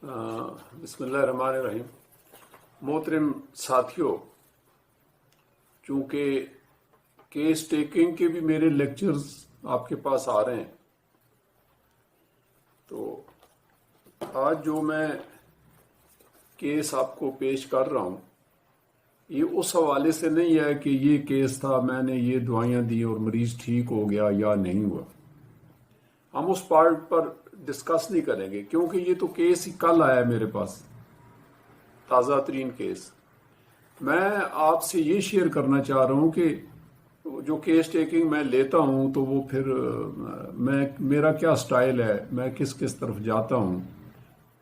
بسم اللہ الرحمن الرحیم۔ محترم ساتھیوں، چونکہ کیس ٹیکنگ کے بھی میرے لیکچرز آپ کے پاس آ رہے ہیں، تو آج جو میں کیس آپ کو پیش کر رہا ہوں یہ اس حوالے سے نہیں ہے کہ یہ کیس تھا، میں نے یہ دوائیاں دی اور مریض ٹھیک ہو گیا یا نہیں ہوا۔ ہم اس پارٹ پر ڈسکس نہیں کریں گے کیونکہ یہ تو کیس ہی کل آیا ہے میرے پاس، تازہ ترین کیس۔ میں آپ سے یہ شیئر کرنا چاہ رہا ہوں کہ جو کیس ٹیکنگ میں لیتا ہوں تو وہ پھر میرا کیا سٹائل ہے، میں کس کس طرف جاتا ہوں،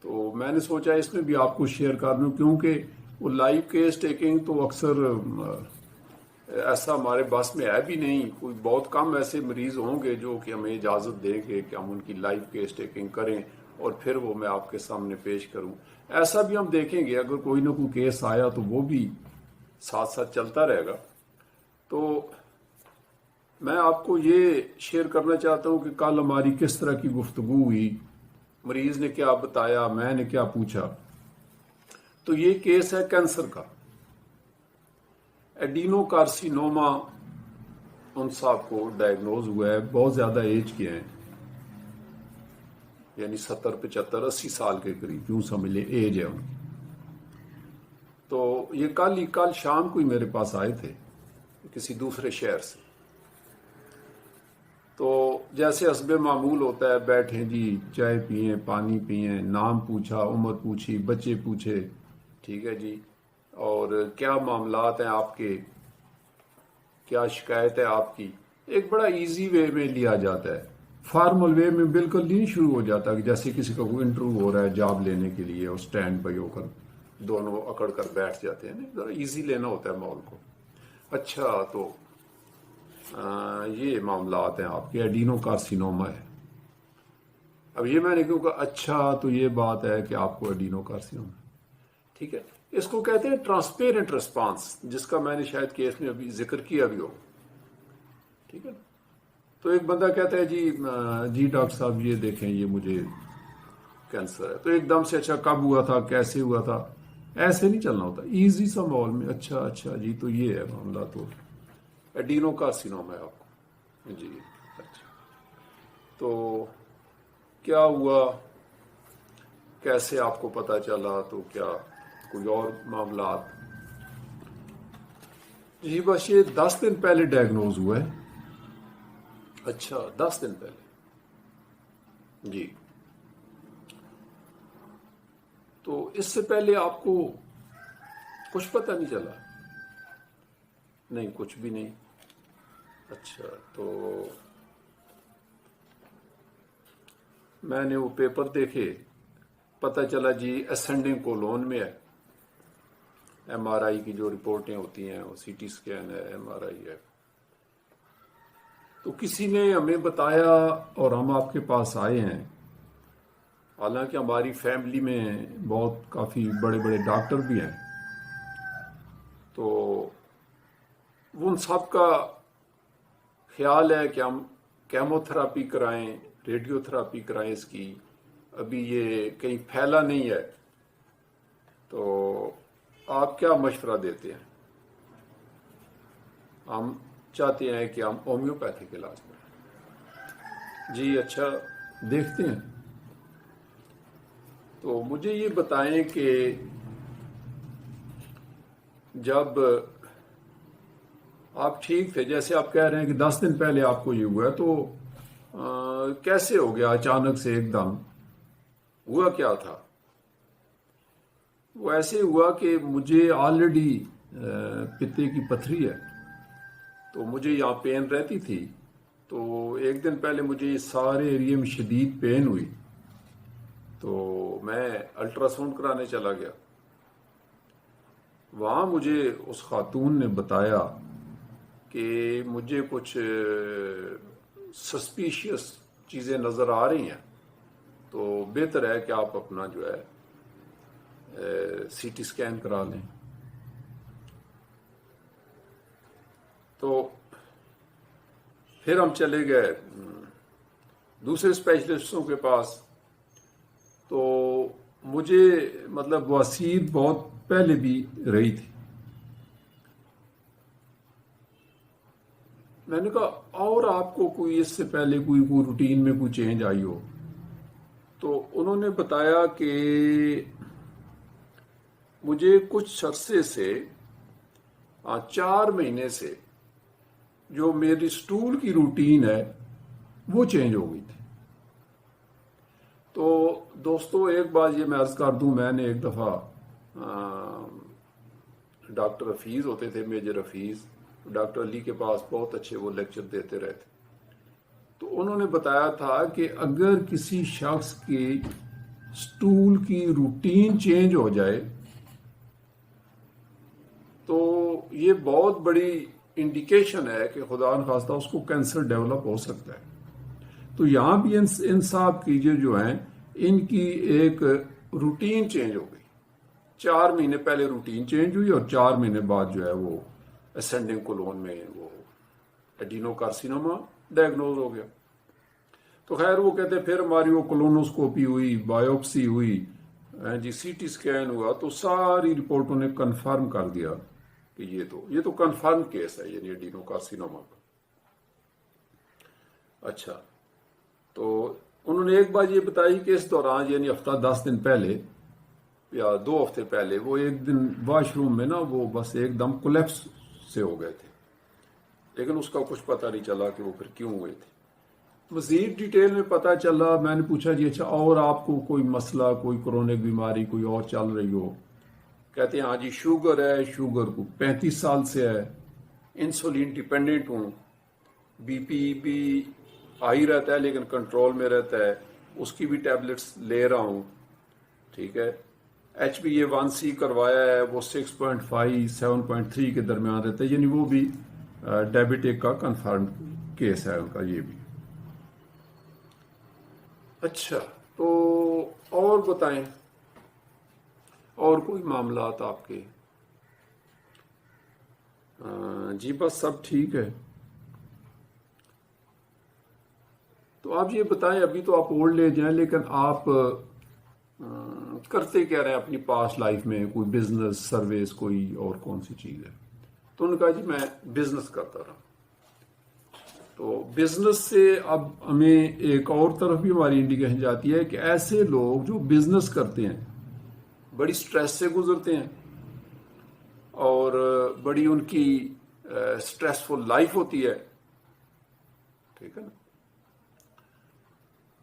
تو میں نے سوچا اس میں بھی آپ کو شیئر کر دوں، کیونکہ وہ لائیو کیس ٹیکنگ تو اکثر ایسا ہمارے بس میں ہے بھی نہیں۔ کوئی بہت کم ایسے مریض ہوں گے جو کہ ہمیں اجازت دیں گے کہ ہم ان کی لائیو کیس ٹیکنگ کریں اور پھر وہ میں آپ کے سامنے پیش کروں۔ ایسا بھی ہم دیکھیں گے، اگر کوئی نہ کوئی کیس آیا تو وہ بھی ساتھ ساتھ چلتا رہے گا۔ تو میں آپ کو یہ شیئر کرنا چاہتا ہوں کہ کل ہماری کس طرح کی گفتگو ہوئی، مریض نے کیا بتایا، میں نے کیا پوچھا۔ تو یہ کیس ہے کینسر کا، ایڈینو کارسینوما ان صاحب کو ڈائگنوز ہوا ہے، بہت زیادہ ایج کے ہیں، یعنی 70 75 80 سال کے قریب، یوں سمجھ لیں ایج ہے ان کی۔ تو یہ کل شام کو ہی میرے پاس آئے تھے کسی دوسرے شہر سے۔ تو جیسے حسب معمول ہوتا ہے، بیٹھے جی چائے پئیں، پانی پئیں، نام پوچھا، عمر پوچھی، بچے پوچھے، ٹھیک ہے جی، اور کیا معاملات ہیں آپ کے، کیا شکایت ہے آپ کی۔ ایک بڑا ایزی وے میں لیا جاتا ہے، فارمل وے میں بالکل نہیں شروع ہو جاتا کہ جیسے کسی کا کوئی انٹرویو ہو رہا ہے جاب لینے کے لیے اور سٹینڈ پہ ہو کر دونوں اکڑ کر بیٹھ جاتے ہیں۔ نہیں، ذرا ایزی لینا ہوتا ہے ماحول کو۔ اچھا، تو یہ معاملات ہیں آپ کے، ایڈینو کارسینوما ہے۔ اب یہ میں نے کیوں کہا اچھا، تو یہ بات ہے کہ آپ کو ایڈینو کارسینوما، ٹھیک ہے۔ اس کو کہتے ہیں ٹرانسپیرنٹ ریسپانس، جس کا میں نے شاید کیس میں ابھی ذکر کیا بھی ہو، ٹھیک ہے۔ تو ایک بندہ کہتا ہے جی ڈاکٹر صاحب یہ دیکھیں یہ مجھے کینسر ہے، تو ایک دم سے اچھا کب ہوا تھا، کیسے ہوا تھا، ایسے نہیں چلنا ہوتا، ایزی سا ماحول میں اچھا جی تو یہ ہے معاملہ، تو ایڈینو کارسینوما ہے آپ کو جی، اچھا تو کیا ہوا، کیسے آپ کو پتا چلا، تو کیا کوئی اور معاملات۔ جی بس یہ 10 دن پہلے ڈائگنوز ہوا ہے۔ اچھا، 10 دن پہلے جی۔ تو اس سے پہلے آپ کو کچھ پتہ نہیں چلا؟ نہیں، کچھ بھی نہیں۔ اچھا، تو میں نے وہ پیپر دیکھے، پتہ چلا جی اسینڈنگ کولون میں ہے، ایم آر آئی کی جو رپورٹیں ہوتی ہیں، وہ سی ٹی اسکین ہے، ایم آر آئی ہے۔ تو کسی نے ہمیں بتایا اور ہم آپ کے پاس آئے ہیں، حالانکہ ہماری فیملی میں بہت کافی بڑے بڑے ڈاکٹر بھی ہیں، تو ان سب کا خیال ہے کہ ہم کیمو تھراپی کرائیں، ریڈیو تھراپی کرائیں اس کی، ابھی یہ کہیں پھیلا نہیں ہے۔ تو آپ کیا مشورہ دیتے ہیں؟ ہم چاہتے ہیں کہ ہم ہومیوپیتھک علاج کریں۔ جی اچھا، دیکھتے ہیں۔ تو مجھے یہ بتائیں کہ جب آپ ٹھیک تھے، جیسے آپ کہہ رہے ہیں کہ 10 دن پہلے آپ کو یہ ہوا ہے، تو کیسے ہو گیا اچانک سے ایک دم، ہوا کیا تھا؟ وہ ایسے ہوا کہ مجھے آلریڈی پتے کی پتھری ہے، تو مجھے یہاں پین رہتی تھی، تو ایک دن پہلے مجھے یہ سارے ایریے میں شدید پین ہوئی، تو میں الٹرا ساؤنڈ کرانے چلا گیا۔ وہاں مجھے اس خاتون نے بتایا کہ مجھے کچھ سسپیشیس چیزیں نظر آ رہی ہیں، تو بہتر ہے کہ آپ اپنا جو ہے سی ٹی اسکین کرا لیں۔ تو پھر ہم چلے گئے دوسرے اسپیشلسٹوں کے پاس، تو مجھے مطلب بواسیر بہت پہلے بھی رہی تھی. میں نے کہا اور آپ کو کوئی اس سے پہلے کوئی روٹین میں کوئی چینج آئی ہو؟ تو انہوں نے بتایا کہ مجھے کچھ عرصے سے 4 مہینے سے جو میری سٹول کی روٹین ہے وہ چینج ہو گئی تھی. تو دوستو ایک بات یہ میں عرض کر دوں، میں نے ایک دفعہ ڈاکٹر حفیظ ہوتے تھے، میجر حفیظ، ڈاکٹر علی کے پاس بہت اچھے وہ لیکچر دیتے رہتے. تو انہوں نے بتایا تھا کہ اگر کسی شخص کی سٹول کی روٹین چینج ہو جائے تو یہ بہت بڑی انڈیکیشن ہے کہ خدا نخواستہ اس کو کینسر ڈیولپ ہو سکتا ہے. تو یہاں بھی انصاف کیجئے، جو ہیں ان کی ایک روٹین چینج ہو گئی. 4 مہینے پہلے روٹین چینج ہوئی اور 4 مہینے بعد جو ہے وہ اسینڈنگ کولون میں وہ ایڈینو کارسینوما ڈائگنوز ہو گیا. تو خیر وہ کہتے ہیں پھر ہماری وہ کولونوسکوپی ہوئی، بایوپسی ہوئی، جی سی ٹی اسکین ہوا، تو ساری رپورٹوں نے کنفرم کر دیا کہ یہ تو کنفرم کیس ہے، یعنی ایڈینو کارسینوما کا. اچھا، تو انہوں نے ایک بات یہ بتائی کہ اس دوران یعنی ہفتہ 10 دن پہلے یا 2 ہفتے پہلے وہ ایک دن واش روم میں نا وہ بس ایک دم کولیپس سے ہو گئے تھے، لیکن اس کا کچھ پتہ نہیں چلا کہ وہ پھر کیوں ہوئے تھے. مزید ڈیٹیل میں پتہ چلا، میں نے پوچھا جی اچھا اور آپ کو کوئی مسئلہ، کوئی کرونک بیماری کوئی اور چل رہی ہو؟ کہتے ہیں ہاں جی شوگر ہے، شوگر کو 35 سال سے ہے، انسولین ڈیپینڈنٹ ہوں، بی پی بھی ہائی رہتا ہے لیکن کنٹرول میں رہتا ہے، اس کی بھی ٹیبلٹس لے رہا ہوں. ٹھیک ہے، HbA1c کروایا ہے، وہ 6.5 7.3 کے درمیان رہتا ہے، یعنی وہ بھی ڈائبٹک کا کنفرم کیس ہے ان کا یہ بھی. اچھا، تو اور بتائیں اور کوئی معاملات آپ کے؟ جی بس سب ٹھیک ہے. تو آپ یہ بتائیں، ابھی تو آپ اولڈ ایج ہیں لیکن آپ کرتے کیا رہے ہیں اپنی پاسٹ لائف میں؟ کوئی بزنس، سروس، کوئی اور کون سی چیز ہے؟ تو انہوں نے کہا جی میں بزنس کرتا رہا. تو بزنس سے اب ہمیں ایک اور طرف بھی ہماری انڈیکیشن جاتی ہے کہ ایسے لوگ جو بزنس کرتے ہیں بڑی سٹریس سے گزرتے ہیں اور بڑی ان کی سٹریسفل لائف ہوتی ہے. ٹھیک ہے نا،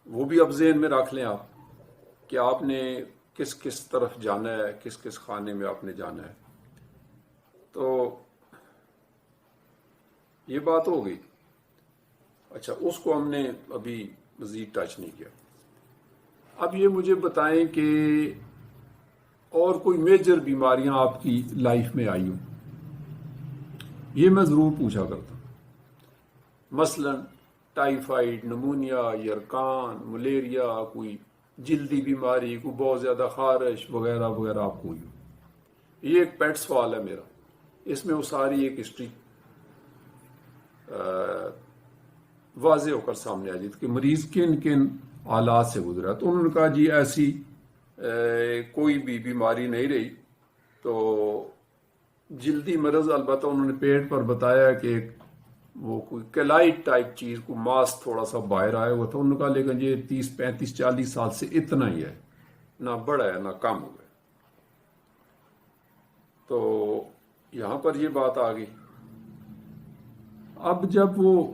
وہ بھی اب ذہن میں رکھ لیں آپ کہ آپ نے کس کس طرف جانا ہے، کس کس خانے میں آپ نے جانا ہے. تو یہ بات ہو گئی. اچھا، اس کو ہم نے ابھی مزید ٹچ نہیں کیا. اب یہ مجھے بتائیں کہ اور کوئی میجر بیماریاں آپ کی لائف میں آئی ہوں؟ یہ میں ضرور پوچھا کرتا ہوں. مثلا ٹائیفائڈ، نمونیا، یرکان، ملیریا، کوئی جلدی بیماری، کوئی بہت زیادہ خارش وغیرہ وغیرہ آپ کو ہوئی ہو. یہ ایک پیٹ سوال ہے میرا، اس میں وہ ساری ایک ہسٹری واضح ہو کر سامنے آ جاتی کہ مریض کن کن حالات سے گزرا. تو انہوں نے کہا جی ایسی کوئی بھی بیماری نہیں رہی. تو جلدی مرض البتہ انہوں نے پیٹ پر بتایا کہ ایک وہ کوئی کیلائٹ ٹائپ چیز، کوئی ماس تھوڑا سا باہر آیا ہوا تھا. انہوں نے کہا لیکن یہ 30 35 40 سال سے اتنا ہی ہے، نہ بڑا ہے نہ کم ہوا ہے. تو یہاں پر یہ بات آ گئی. اب جب وہ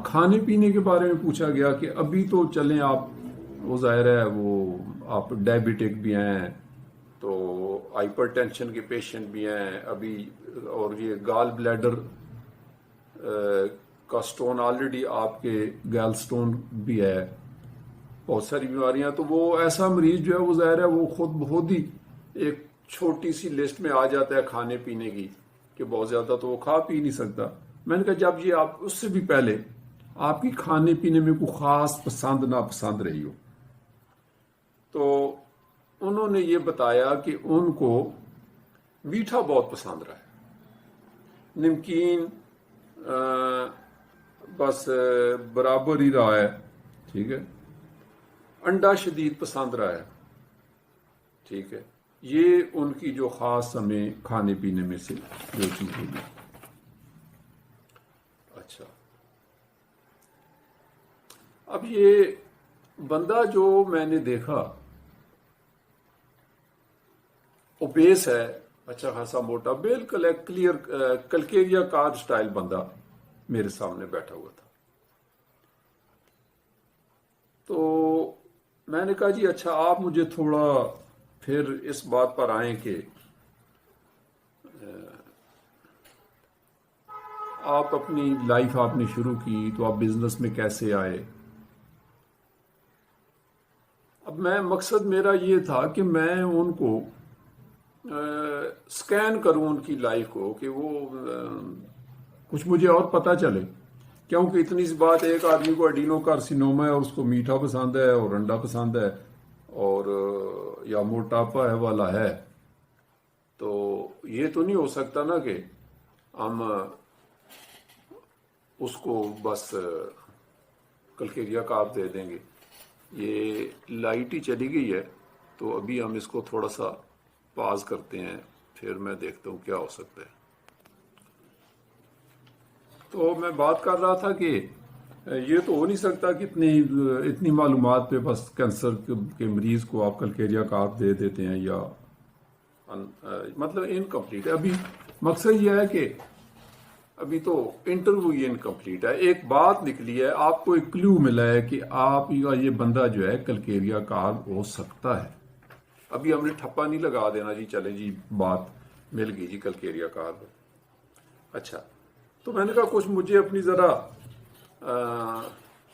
کھانے پینے کے بارے میں پوچھا گیا کہ ابھی تو چلیں آپ، وہ ظاہر ہے وہ آپ ڈائبٹک بھی ہیں، تو ہائپر ٹینشن کے پیشنٹ بھی ہیں ابھی، اور یہ گال بلیڈر کا سٹون آلریڈی آپ کے گال سٹون بھی ہے، بہت ساری بیماریاں. تو وہ ایسا مریض جو ہے وہ ظاہر ہے وہ خود بخود ہی ایک چھوٹی سی لسٹ میں آ جاتا ہے کھانے پینے کی کہ بہت زیادہ تو وہ کھا پی نہیں سکتا. میں نے کہا جب یہ آپ اس سے بھی پہلے آپ کی کھانے پینے میں کوئی خاص پسند ناپسند رہی ہو، تو انہوں نے یہ بتایا کہ ان کو میٹھا بہت پسند رہا ہے، نمکین بس برابر ہی رہا ہے. ٹھیک ہے، انڈا شدید پسند رہا ہے، ٹھیک ہے، یہ ان کی جو خاص ہمیں کھانے پینے میں سے جو چیز ہوگی۔ اچھا، اب یہ بندہ جو میں نے دیکھا اوبیس ہے، اچھا خاصا موٹا، بالکل ایک کلیئر کلکیریا کار سٹائل بندہ میرے سامنے بیٹھا ہوا تھا۔ تو میں نے کہا جی اچھا، آپ مجھے تھوڑا پھر اس بات پر آئیں کہ آپ اپنی لائف آپ نے شروع کی تو آپ بزنس میں کیسے آئے؟ اب مقصد میرا یہ تھا کہ میں ان کو سکین کروں ان کی لائف کو، کہ وہ کچھ مجھے اور پتہ چلے، کیونکہ اتنی سی بات، ایک آدمی کو ایڈینو کارسینوما ہے اور اس کو میٹھا پسند ہے اور انڈا پسند ہے اور یا موٹاپا ہے والا ہے، تو یہ تو نہیں ہو سکتا نا کہ ہم اس کو بس کلکیریا کاپ دے دیں گے۔ یہ لائٹ ہی چلی گئی ہے، تو ابھی ہم اس کو تھوڑا سا پاز کرتے ہیں، پھر میں دیکھتا ہوں کیا ہو سکتا ہے۔ تو میں بات کر رہا تھا کہ یہ تو ہو نہیں سکتا کہ اتنی معلومات پہ بس کینسر کے مریض کو آپ کلکیریا کاپ دے دیتے ہیں، یا مطلب انکمپلیٹ ہے۔ ابھی مقصد یہ ہے کہ ابھی تو انٹرویو انکمپلیٹ ہے، ایک بات نکلی ہے، آپ کو ایک کلیو ملا ہے کہ آپ یہ بندہ جو ہے کلکیریا کاپ ہو سکتا ہے۔ ابھی ہم نے ٹھپا نہیں لگا دینا جی چلے جی بات مل گئی جی کلکیریا کاپ۔ اچھا، تو میں نے کہا کچھ مجھے اپنی ذرا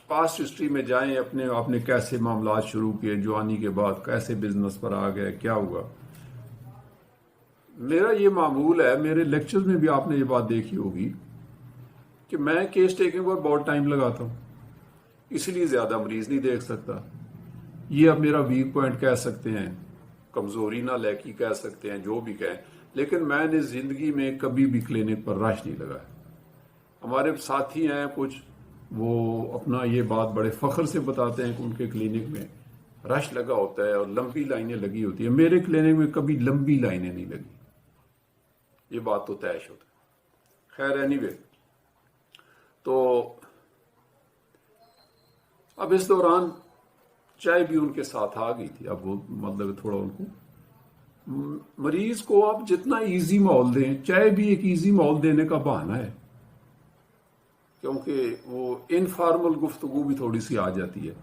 پاسٹ ہسٹری میں جائیں، آپ نے کیسے معاملات شروع کیے، جوانی کے بعد کیسے بزنس پر آ گئے، کیا ہوا۔ میرا یہ معمول ہے، میرے لیکچرز میں بھی آپ نے یہ بات دیکھی ہوگی کہ میں کیس ٹیکنگ پر بہت ٹائم لگاتا ہوں، اس لیے زیادہ مریض نہیں دیکھ سکتا۔ یہ اب میرا ویک پوائنٹ کہہ سکتے ہیں، کمزوری نہ لیکی کہہ سکتے ہیں، جو بھی کہیں، لیکن میں نے زندگی میں کبھی بھی کلینک پر رش نہیں لگایا۔ ہمارے ساتھی ہیں کچھ، وہ اپنا یہ بات بڑے فخر سے بتاتے ہیں کہ ان کے کلینک میں رش لگا ہوتا ہے اور لمبی لائنیں لگی ہوتی ہیں۔ میرے کلینک میں کبھی لمبی لائنیں نہیں لگی، یہ بات تو طے شدہ ہے۔ خیر اینی وے، تو اب اس دوران چائے بھی ان کے ساتھ آ گئی تھی۔ اب وہ مطلب تھوڑا ان کو مریض کو آپ جتنا ایزی ماحول دیں، چائے بھی ایک ایزی ماحول دینے کا بہانہ ہے، کیونکہ وہ انفارمل گفتگو بھی تھوڑی سی آ جاتی ہے۔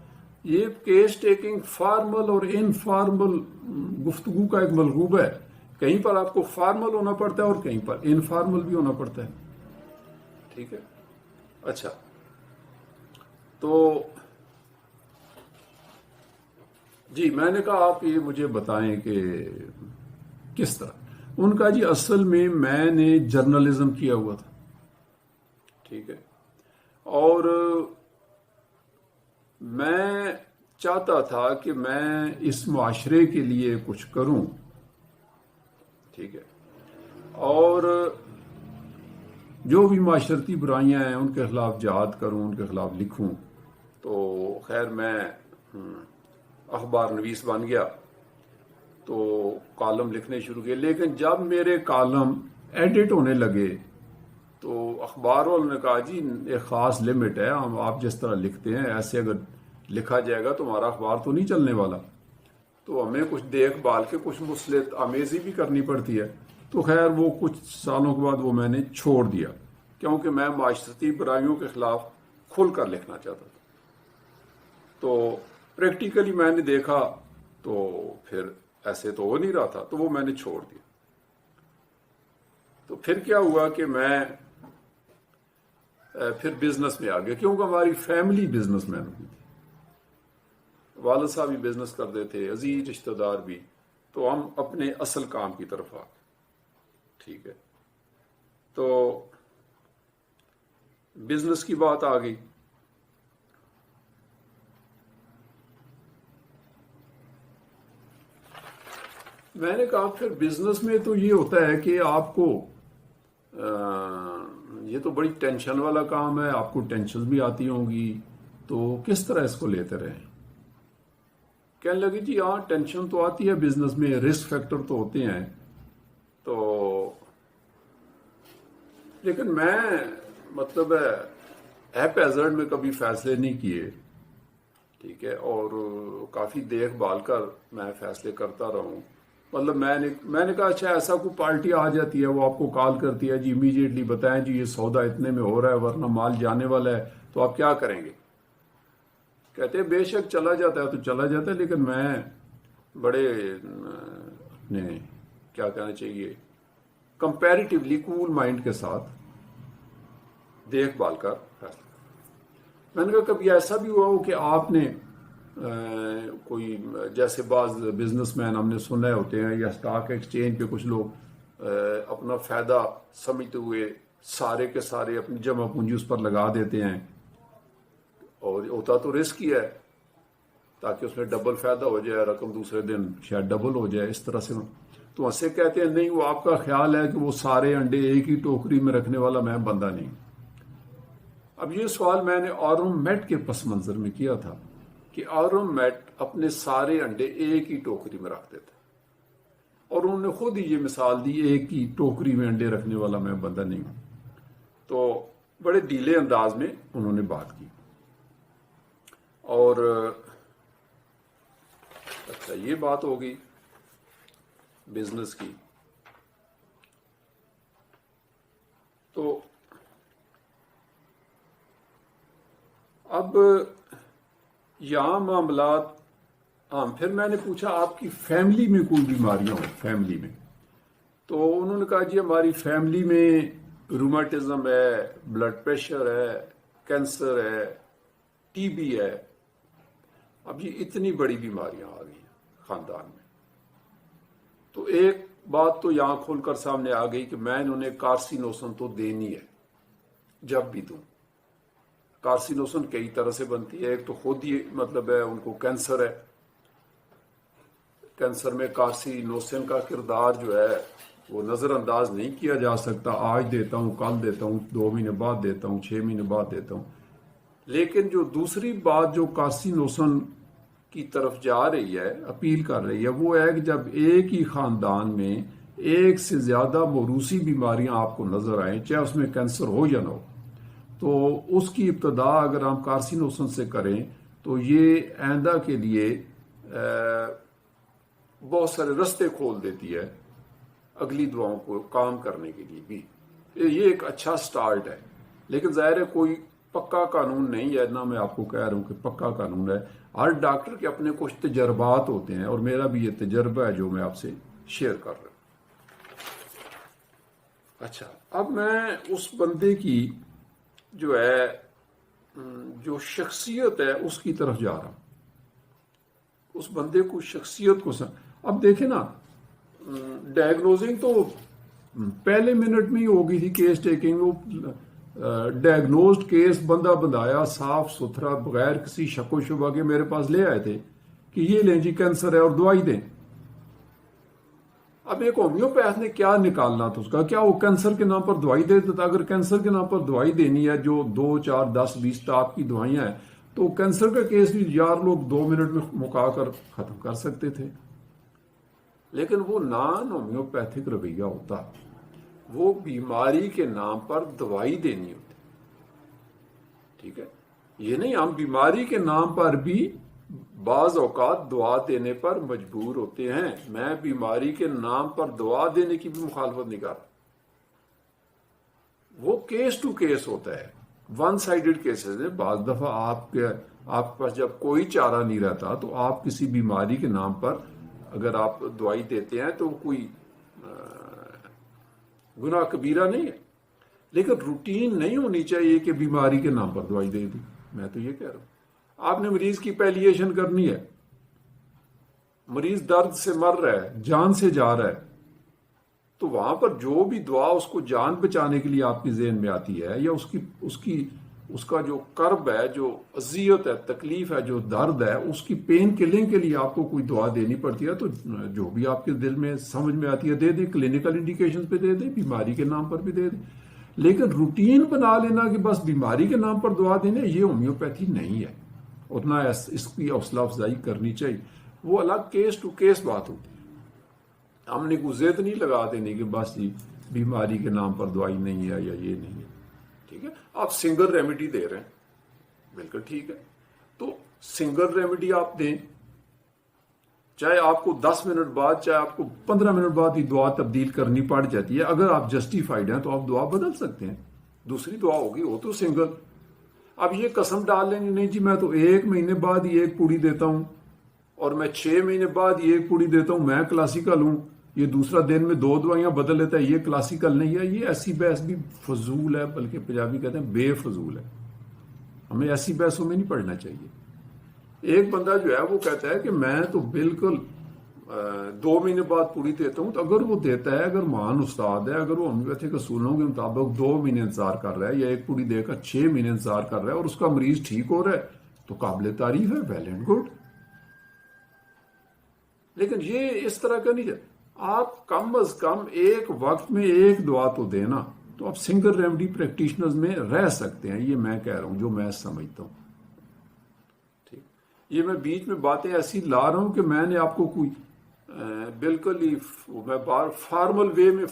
یہ کیس ٹیکنگ فارمل اور انفارمل گفتگو کا ایک ملغوبہ ہے، کہیں پر آپ کو فارمل ہونا پڑتا ہے اور کہیں پر انفارمل بھی ہونا پڑتا ہے، ٹھیک ہے۔ اچھا، تو جی میں نے کہا آپ یہ مجھے بتائیں کہ کس طرح۔ ان کا جی اصل میں نے جرنلزم کیا ہوا تھا، ٹھیک ہے، اور میں چاہتا تھا کہ میں اس معاشرے کے لیے کچھ کروں، ٹھیک ہے، اور جو بھی معاشرتی برائیاں ہیں ان کے خلاف جہاد کروں، ان کے خلاف لکھوں۔ تو خیر میں اخبار نویس بن گیا، تو کالم لکھنے شروع کیے، لیکن جب میرے کالم ایڈٹ ہونے لگے تو اخبار والوں نے کہا جی ایک خاص لمٹ ہے، ہم آپ جس طرح لکھتے ہیں ایسے اگر لکھا جائے گا تو ہمارا اخبار تو نہیں چلنے والا، تو ہمیں کچھ دیکھ بھال کے کچھ مصلحت آمیزی بھی کرنی پڑتی ہے۔ تو خیر وہ کچھ سالوں کے بعد وہ میں نے چھوڑ دیا، کیونکہ میں معاشرتی برائیوں کے خلاف کھل کر لکھنا چاہتا تھا۔ تو پریکٹیکلی میں نے دیکھا تو پھر ایسے تو ہو نہیں رہا تھا، تو وہ میں نے چھوڑ دیا۔ تو پھر کیا ہوا کہ میں پھر بزنس میں آ گیا، کیونکہ ہماری فیملی بزنس مین ہوئی تھی، والد صاحب بھی بزنس کرتے تھے، عزیز رشتہ دار بھی، تو ہم اپنے اصل کام کی طرف آ گئے، ٹھیک ہے۔ تو بزنس کی بات آ گئی۔ میں نے کہا پھر بزنس میں تو یہ ہوتا ہے کہ آپ کو یہ تو بڑی ٹینشن والا کام ہے، آپ کو ٹینشن بھی آتی ہوں گی، تو کس طرح اس کو لیتے رہیں۔ کہنے لگے جی ہاں ٹینشن تو آتی ہے بزنس میں، رسک فیکٹر تو ہوتے ہیں، تو لیکن میں مطلب ایپ ایزرڈ میں کبھی فیصلے نہیں کیے، ٹھیک ہے، اور کافی دیکھ بھال کر میں فیصلے کرتا رہا ہوں۔ مطلب میں نے کہا اچھا ایسا کوئی پارٹی آ جاتی ہے، وہ آپ کو کال کرتی ہے جی امیڈیٹلی بتائیں جی یہ سودا اتنے میں ہو رہا ہے ورنہ مال جانے والا ہے، تو آپ کیا کریں گے؟ کہتے ہیں بے شک چلا جاتا ہے تو چلا جاتا ہے، لیکن میں بڑے اپنے کیا کہنا چاہیے کمپیریٹیولی کول مائنڈ کے ساتھ دیکھ بھال کر فیصلہ۔ میں نے کہا کبھی ایسا بھی ہوا ہو کہ آپ نے کوئی جیسے بعض بزنس مین ہم نے سنے ہوتے ہیں یا اسٹاک ایکسچینج پہ کچھ لوگ اپنا فائدہ سمجھتے ہوئے سارے کے سارے اپنی جمع پونجی اس پر لگا دیتے ہیں، اور ہوتا تو رسک ہی ہے تاکہ اس میں ڈبل فائدہ ہو جائے، رقم دوسرے دن شاید ڈبل ہو جائے، اس طرح سے تو اسے کہتے ہیں نہیں وہ آپ کا خیال ہے کہ وہ سارے انڈے ایک ہی ٹوکری میں رکھنے والا میں بندہ نہیں۔ اب یہ سوال میں نے آرون میٹ کے پس منظر میں کیا تھا کہ آرون میٹ اپنے سارے انڈے ایک ہی ٹوکری میں رکھتے تھے، اور انہوں نے خود ہی یہ مثال دی ایک ہی ٹوکری میں انڈے رکھنے والا میں بندہ نہیں ہوں۔ تو بڑے ڈھیلے انداز میں انہوں نے بات کی، اور اچھا یہ بات ہو گئی بزنس کی۔ تو اب یہاں معاملات پھر میں نے پوچھا آپ کی فیملی میں کوئی بیماریاں ہوں فیملی میں؟ تو انہوں نے کہا جی ہماری فیملی میں رومیٹزم ہے، بلڈ پریشر ہے، کینسر ہے، ٹی بی ہے۔ اب یہ اتنی بڑی بیماریاں آ گئی ہیں خاندان میں، تو ایک بات تو یہاں کھول کر سامنے آ گئی کہ میں انہوں نے کارسینوسن تو دینی ہے جب بھی دوں۔ کارسینوسن کئی طرح سے بنتی ہے، ایک تو خود ہی مطلب ہے ان کو کینسر ہے، کینسر میں کارسینوسن کا کردار جو ہے وہ نظر انداز نہیں کیا جا سکتا، آج دیتا ہوں کل دیتا ہوں 2 مہینے بعد دیتا ہوں 6 مہینے بعد دیتا ہوں۔ لیکن جو دوسری بات جو کارسینوسن کی طرف جا رہی ہے، اپیل کر رہی ہے، وہ ہے کہ جب ایک ہی خاندان میں ایک سے زیادہ موروثی بیماریاں آپ کو نظر آئیں، چاہے اس میں کینسر ہو یا نہ ہو، تو اس کی ابتدا اگر ہم کارسینوسن سے کریں تو یہ آئندہ کے لیے بہت سارے رستے کھول دیتی ہے اگلی دعاؤں کو کام کرنے کے لیے بھی۔ یہ ایک اچھا سٹارٹ ہے، لیکن ظاہر ہے کوئی پکا قانون نہیں ہے، نہ میں آپ کو کہہ رہا ہوں کہ پکا قانون ہے۔ ہر ڈاکٹر کے اپنے کچھ تجربات ہوتے ہیں، اور میرا بھی یہ تجربہ ہے جو میں آپ سے شیئر کر رہا ہوں۔ اچھا اب میں اس بندے کی جو ہے جو شخصیت ہے اس کی طرف جا رہا ہوں، اس بندے کو شخصیت کو اب دیکھیں نا، ڈائگنوزنگ تو پہلے منٹ میں ہی ہو گئی تھی، کیس ٹیکنگ، وہ ڈائگنوزڈ کیس بندہ بندایا صاف ستھرا بغیر کسی شک و شبہ کے میرے پاس لے آئے تھے کہ یہ لیں جی کینسر ہے اور دوائی دیں۔ اب ایک ہومیوپیتھ نے کیا نکالنا تھا اس کا؟ کیا وہ کینسر کے نام پر دوائی دیتا تھا؟ اگر کینسر کے نام پر دوائی دینی ہے جو 2 4 10 20 ٹاپ کی دوائیاں ہیں، تو کینسر کا کیس بھی یار لوگ 2 منٹ میں مکا کر ختم کر سکتے تھے۔ لیکن وہ نان ہومیوپیتھک رویہ ہوتا، وہ بیماری کے نام پر دوائی دینی ہوتی، ٹھیک ہے؟ یہ نہیں ہم بیماری کے نام پر بھی بعض اوقات دعا دینے پر مجبور ہوتے ہیں۔ میں بیماری کے نام پر دعا دینے کی بھی مخالفت نہیں کر رہا، وہ کیس ٹو کیس ہوتا ہے، ون سائیڈڈ کیسز ہیں۔ بعض دفعہ آپ کے پاس جب کوئی چارہ نہیں رہتا تو آپ کسی بیماری کے نام پر اگر آپ دوائی دیتے ہیں تو کوئی گناہ کبیرہ نہیں ہے، لیکن روٹین نہیں ہونی چاہیے کہ بیماری کے نام پر دوائی دے دی۔ میں تو یہ کہہ رہا ہوں آپ نے مریض کی پیلیشن کرنی ہے، مریض درد سے مر رہا ہے، جان سے جا رہا ہے، تو وہاں پر جو بھی دعا اس کو جان بچانے کے لیے آپ کے ذہن میں آتی ہے، یا اس کا جو کرب ہے، جو اذیت ہے، تکلیف ہے، جو درد ہے، اس کی پین کلنگ کے لیے آپ کو کوئی دعا دینی پڑتی ہے، تو جو بھی آپ کے دل میں سمجھ میں آتی ہے دے دیں، کلینکل انڈیکیشن پہ دے دیں، بیماری کے نام پر بھی دے دیں۔ لیکن روٹین بنا لینا کہ بس بیماری کے نام پر دعا دینے، یہ ہومیوپیتھی نہیں ہے، اتنا اس کی حوصلہ افزائی کرنی چاہیے۔ وہ الگ کیس ٹو کیس بات ہوتی ہے. ہم نے کوئی ضد نہیں لگا دینے کہ بس جی بیماری کے نام پر دوائی نہیں ہے یا یہ نہیں ہے. ٹھیک ہے, آپ سنگل ریمیڈی دے رہے ہیں, بالکل ٹھیک ہے, تو سنگل ریمیڈی آپ دیں, چاہے آپ کو 10 منٹ بعد چاہے آپ کو 15 منٹ بعد ہی دعا تبدیل کرنی پڑ جاتی ہے. اگر آپ جسٹیفائڈ ہیں تو آپ دعا بدل سکتے ہیں, دوسری دعا ہوگی, وہ تو سنگل. اب یہ قسم ڈال لیں گے نہیں جی میں تو 1 مہینے بعد ہی 1 پوڑی دیتا ہوں اور میں 6 مہینے بعد ہی 1 پوڑی دیتا ہوں, میں کلاسیکل ہوں, یہ دوسرا دن میں 2 دوائیاں بدل لیتا ہے, یہ کلاسیکل نہیں ہے. یہ ایسی بحث بھی فضول ہے, بلکہ پنجابی کہتے ہیں بے فضول ہے. ہمیں ایسی بحثوں میں نہیں پڑھنا چاہیے. ایک بندہ جو ہے وہ کہتا ہے کہ میں تو بالکل 2 مہینے بعد پوری دیتا ہوں, تو اگر وہ دیتا ہے, اگر مہان استاد ہے, اگر وہ ہومیوپیتھک اصولوں کے مطابق 2 مہینے انتظار کر رہا ہے یا 1 پوری دے کر 6 مہینے انتظار کر رہا ہے اور اس کا مریض ٹھیک ہو رہا ہے, تو قابل تعریف ہے, ویل اینڈ گڈ. لیکن یہ اس طرح کا نہیں ہے. آپ کم از کم ایک وقت میں 1 دعا تو دینا, تو آپ سنگل ریمیڈی پریکٹیشنرز میں رہ سکتے ہیں. یہ میں کہہ رہا ہوں جو میں سمجھتا ہوں. ٹھیک, یہ میں بیچ میں باتیں ایسی لا رہا ہوں کہ میں نے آپ کو کوئی بالکل ہی میں فارمل وے میں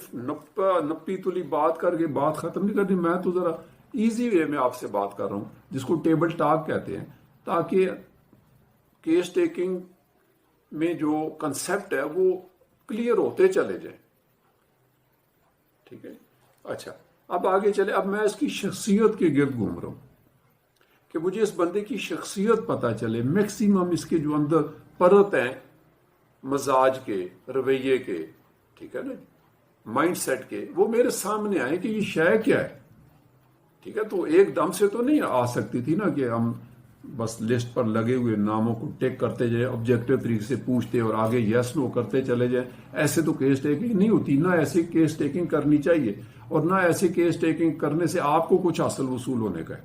نپی تلی بات کر کے بات ختم نہیں کرتی. میں تو ذرا ایزی وے میں آپ سے بات کر رہا ہوں, جس کو ٹیبل ٹاک کہتے ہیں, تاکہ کیس ٹیکنگ میں جو کنسپٹ ہے وہ کلیئر ہوتے چلے جائیں. ٹھیک ہے, اچھا اب آگے چلے. اب میں اس کی شخصیت کے گرد گھوم رہا ہوں کہ مجھے اس بندے کی شخصیت پتہ چلے. میکسیمم اس کے جو اندر پرت ہیں مزاج کے, رویے کے, ٹھیک ہے نا, مائنڈ سیٹ کے, وہ میرے سامنے آئے کہ یہ شے کیا ہے. ٹھیک ہے, تو ایک دم سے تو نہیں آ سکتی تھی نا کہ ہم بس لسٹ پر لگے ہوئے ناموں کو ٹیک کرتے جائیں, آبجیکٹو طریقے سے پوچھتے اور آگے یس نو کرتے چلے جائیں. ایسے تو کیس ٹیکنگ نہیں ہوتی. نہ ایسی کیس ٹیکنگ کرنی چاہیے, اور نہ ایسے کیس ٹیکنگ کرنے سے آپ کو کچھ حاصل وصول ہونے کا ہے.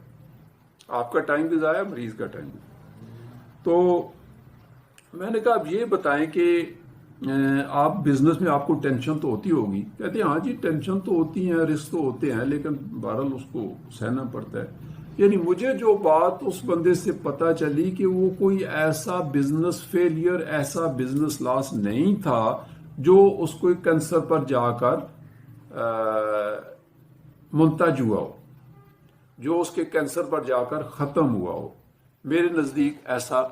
آپ کا ٹائم بھی ضائع, مریض کا ٹائم بھی. تو میں نے کہا اب یہ بتائیں کہ آپ بزنس میں آپ کو ٹینشن تو ہوتی ہوگی. کہتے ہیں ہاں جی ٹینشن تو ہوتی ہیں, رسک تو ہوتے ہیں, لیکن بہرحال اس کو سہنا پڑتا ہے. یعنی مجھے جو بات اس بندے سے پتہ چلی کہ وہ کوئی ایسا بزنس فیلئر, ایسا بزنس لاس نہیں تھا جو اس کو کینسر پر جا کر منتج ہوا ہو, جو اس کے کینسر پر جا کر ختم ہوا ہو. میرے نزدیک ایسا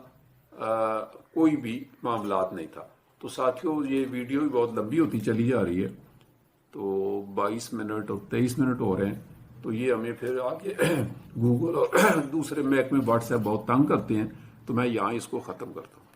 کوئی بھی معاملات نہیں تھا. تو ساتھیوں یہ ویڈیو بھی بہت لمبی ہوتی چلی جا رہی ہے, تو 22 منٹ اور 23 منٹ ہو رہے ہیں. تو یہ ہمیں پھر آگے گوگل اور دوسرے محکمے واٹس ایپ بہت تنگ کرتے ہیں, تو میں یہاں اس کو ختم کرتا ہوں.